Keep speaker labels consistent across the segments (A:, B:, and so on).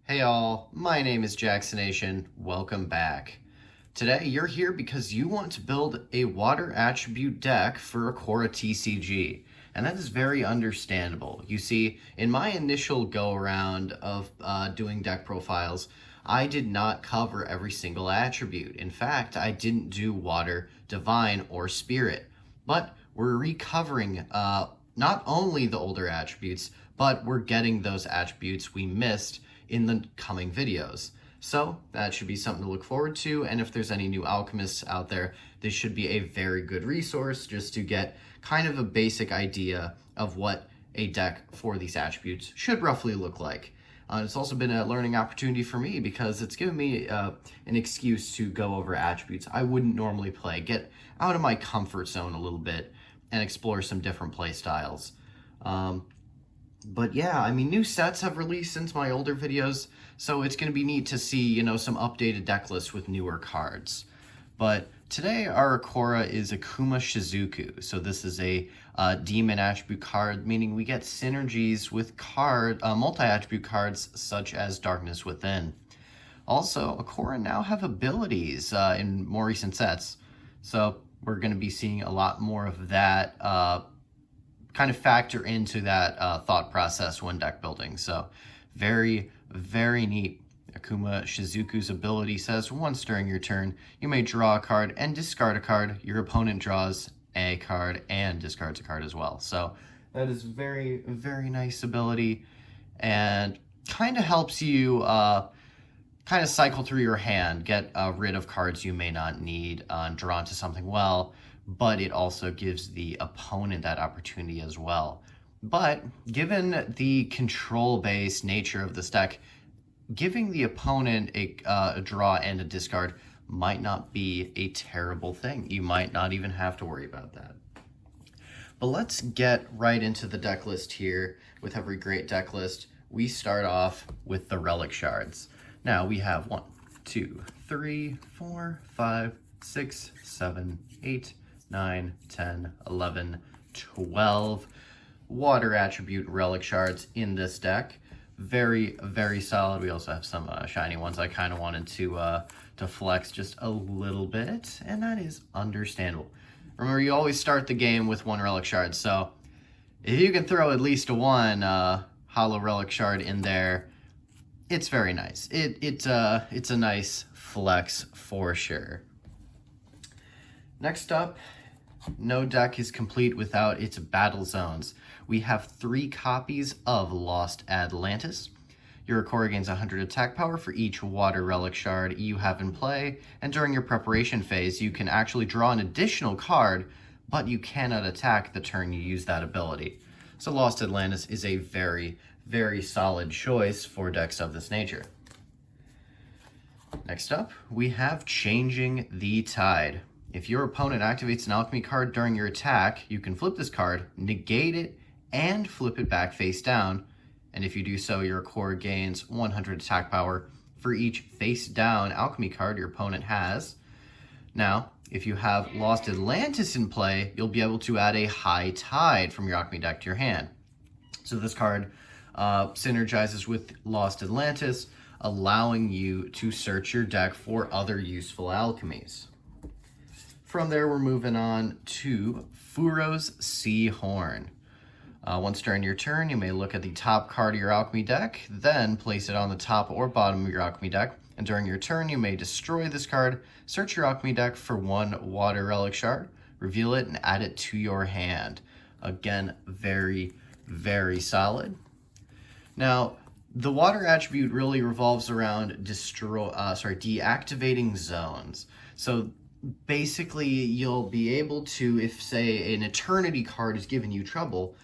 A: Hey all, my name is Jacksonation. Welcome back. Today you're here because you want to build a water attribute deck for Akora TCG, and that is very understandable. You see, in my initial go around of doing deck profiles, I did not cover every single attribute. In fact, I didn't do water, divine, or spirit, but we're recovering not only the older attributes, but we're getting those attributes we missed in the coming videos. So that should be something to look forward to, and if there's any new alchemists out there, this should be a very good resource just to get kind of a basic idea of what a deck for these attributes should roughly look like. It's also been a learning opportunity for me because it's given me an excuse to go over attributes I wouldn't normally play, get out of my comfort zone a little bit, and explore some different play styles. But yeah, I mean, new sets have released since my older videos, so it's going to be neat to see, some updated deck lists with newer cards. But today our Akora is Akuma-Shizuku, so this is a demon attribute card, meaning we get synergies with multi-attribute cards such as Darkness Within. Also, Akora now have abilities in more recent sets, so we're going to be seeing a lot more of that kind of factor into that thought process when deck building. So very, very neat. Akuma-Shizuku's ability says once during your turn, you may draw a card and discard a card. Your opponent draws a card and discards a card as well. So that is very, very nice ability and kind of helps you kind of cycle through your hand, get rid of cards you may not need, and draw into something well, but it also gives the opponent that opportunity as well. But given the control-based nature of this deck, giving the opponent a draw and a discard might not be a terrible thing. You might not even have to worry about that. But let's get right into the deck list here. With every great deck list, we start off with the Relic Shards. Now we have 1, 2, 3, 4, 5, 6, 7, 8, 9, 10, 11, 12 water attribute Relic Shards in this deck. Very, very solid. We also have some shiny ones I kind of wanted to flex just a little bit, and that is understandable. Remember, you always start the game with 1 Relic Shard, so if you can throw at least 1 Hollow Relic Shard in there, it's very nice. It's a nice flex for sure. Next up, no deck is complete without its battle zones. We have 3 copies of Lost Atlantis. Your Akora gains 100 attack power for each water relic shard you have in play, and during your preparation phase, you can actually draw an additional card, but you cannot attack the turn you use that ability. So Lost Atlantis is a very, very solid choice for decks of this nature. Next up, we have Changing the Tide. If your opponent activates an alchemy card during your attack, you can flip this card, negate it, and flip it back face down. And if you do so, your Akora gains 100 attack power for each face down alchemy card your opponent has. Now, if you have Lost Atlantis in play, you'll be able to add a High Tide from your alchemy deck to your hand. So this card synergizes with Lost Atlantis, allowing you to search your deck for other useful alchemies. From there, we're moving on to Furo's Sea Horn. Once during your turn, you may look at the top card of your alchemy deck, then place it on the top or bottom of your alchemy deck, and during your turn, you may destroy this card, search your alchemy deck for 1 water relic shard, reveal it, and add it to your hand. Again, very, very solid. Now, the water attribute really revolves around deactivating zones. So basically, you'll be able to, if say an eternity card is giving you trouble,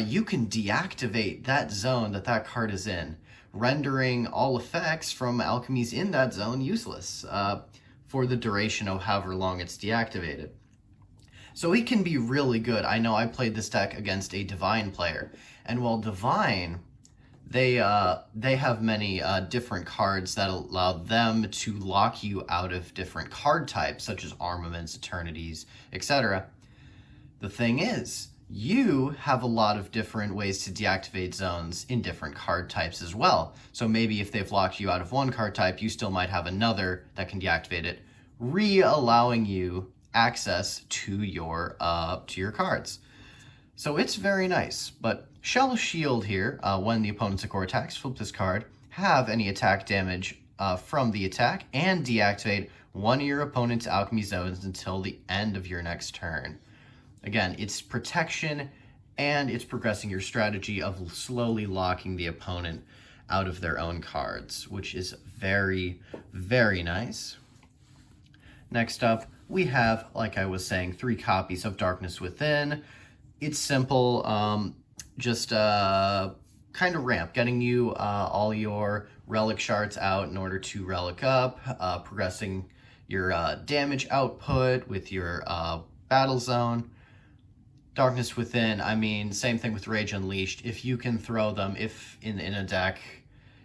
A: you can deactivate that zone that card is in, rendering all effects from alchemies in that zone useless for the duration of however long it's deactivated. So it can be really good. I know I played this deck against a Divine player, and while Divine, they have many different cards that allow them to lock you out of different card types, such as armaments, eternities, etc. The thing is, you have a lot of different ways to deactivate zones in different card types as well. So maybe if they've locked you out of one card type, you still might have another that can deactivate it, allowing you access to your cards. So it's very nice. But Shell Shield here, when the opponent's Akora attacks, flip this card, have any attack damage from the attack, and deactivate one of your opponent's alchemy zones until the end of your next turn. Again, it's protection, and it's progressing your strategy of slowly locking the opponent out of their own cards, which is very, very nice. Next up, we have, like I was saying, 3 copies of Darkness Within. It's simple, just kind of ramp, getting you all your Relic Shards out in order to Relic up, progressing your damage output with your battle zone. Darkness Within, I mean, same thing with Rage Unleashed. If you can throw them, if in a deck,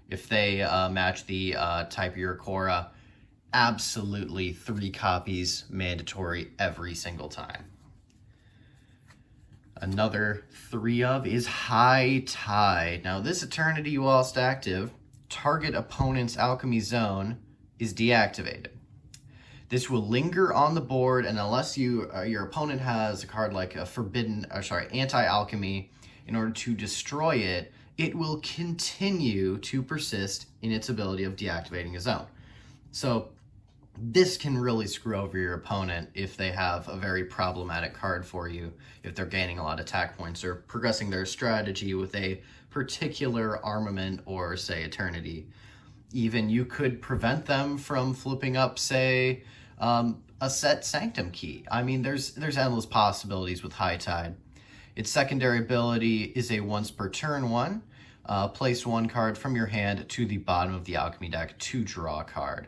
A: if they match the type of your Akora, absolutely 3 copies mandatory every single time. Another 3 of is High Tide. Now this Eternity whilst active, target opponent's alchemy zone is deactivated. This will linger on the board, and unless your opponent has a card like a Anti Alchemy, in order to destroy it, it will continue to persist in its ability of deactivating a zone. So this can really screw over your opponent if they have a very problematic card for you, if they're gaining a lot of attack points or progressing their strategy with a particular armament or, say, Eternity. Even you could prevent them from flipping up, say, a set Sanctum key. I mean, there's endless possibilities with High Tide. Its secondary ability is a once per turn one. Place 1 card from your hand to the bottom of the alchemy deck to draw a card.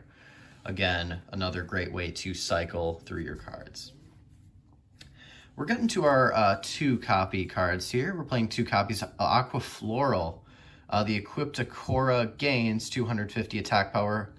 A: Again, another great way to cycle through your cards. We're getting to our 2 copy cards here. We're playing 2 copies of Aqua Floral. The equipped Akora gains 250 attack power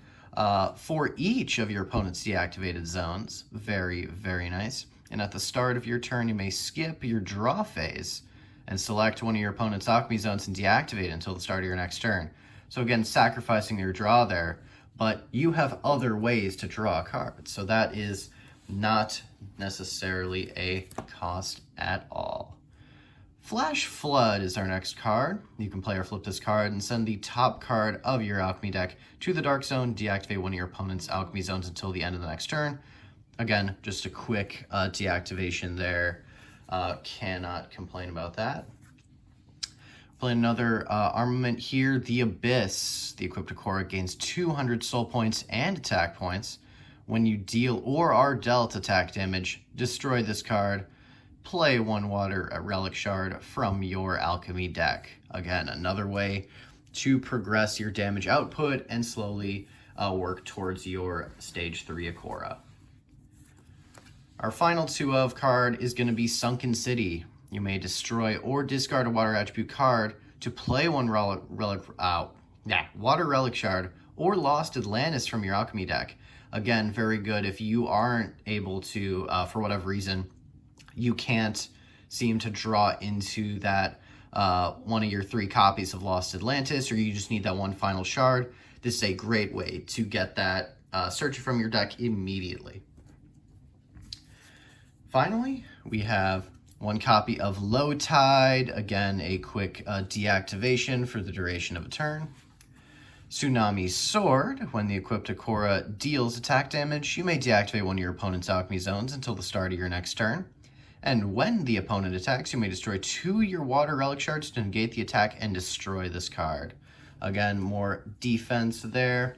A: for each of your opponent's deactivated zones. Very, very nice. And at the start of your turn, you may skip your draw phase and select one of your opponent's alchemy zones and deactivate it until the start of your next turn. So again, sacrificing your draw there, but you have other ways to draw a card. So that is not necessarily a cost at all. Flash Flood is our next card. You can play or flip this card and send the top card of your alchemy deck to the dark zone, deactivate one of your opponent's alchemy zones until the end of the next turn. Again, just a quick deactivation there. Cannot complain about that. Playing another armament here, the Abyss. The equipped Akora gains 200 soul points and attack points. When you deal or are dealt attack damage, destroy this card. Play 1 water Relic Shard from your alchemy deck. Again, another way to progress your damage output and slowly work towards your stage 3 Akora. Our final 2 of card is going to be Sunken City. You may destroy or discard a water attribute card to play 1 water Relic Shard or Lost Atlantis from your alchemy deck. Again, very good if you aren't able to, for whatever reason, you can't seem to draw into that one of your 3 copies of Lost Atlantis, or you just need that 1 final shard. This is a great way to get that search from your deck immediately. Finally, we have 1 copy of Low Tide. Again, a quick deactivation for the duration of a turn. Tsunami Sword. When the equipped Akora deals attack damage, you may deactivate one of your opponent's alchemy zones until the start of your next turn. And when the opponent attacks, you may destroy 2 of your water Relic Shards to negate the attack and destroy this card. Again, more defense there.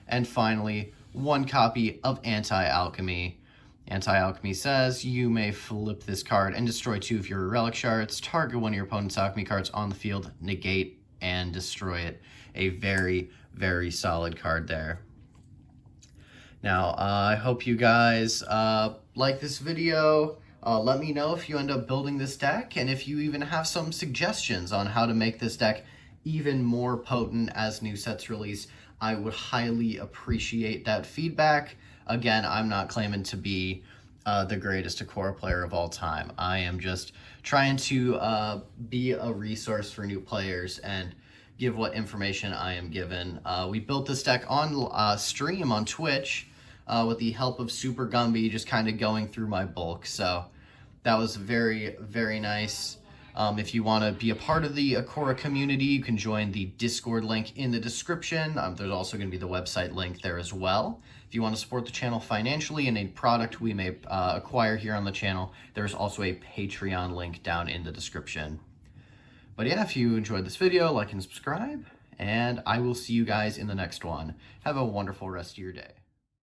A: And finally, 1 copy of Anti Alchemy. Anti Alchemy says you may flip this card and destroy 2 of your Relic Shards, target one of your opponent's alchemy cards on the field, negate and destroy it. A very, very solid card there. Now, I hope you guys like this video. Let me know if you end up building this deck, and if you even have some suggestions on how to make this deck even more potent as new sets release. I would highly appreciate that feedback. Again, I'm not claiming to be the greatest Akora player of all time. I am just trying to be a resource for new players and give what information I am given. We built this deck on stream on Twitch with the help of SuperGumbe, just kind of going through my bulk. So that was very, very nice. If you want to be a part of the Akora community, you can join the Discord link in the description. There's also going to be the website link there as well. If you want to support the channel financially and a product we may acquire here on the channel, there's also a Patreon link down in the description. But yeah, if you enjoyed this video, like and subscribe, and I will see you guys in the next one. Have a wonderful rest of your day.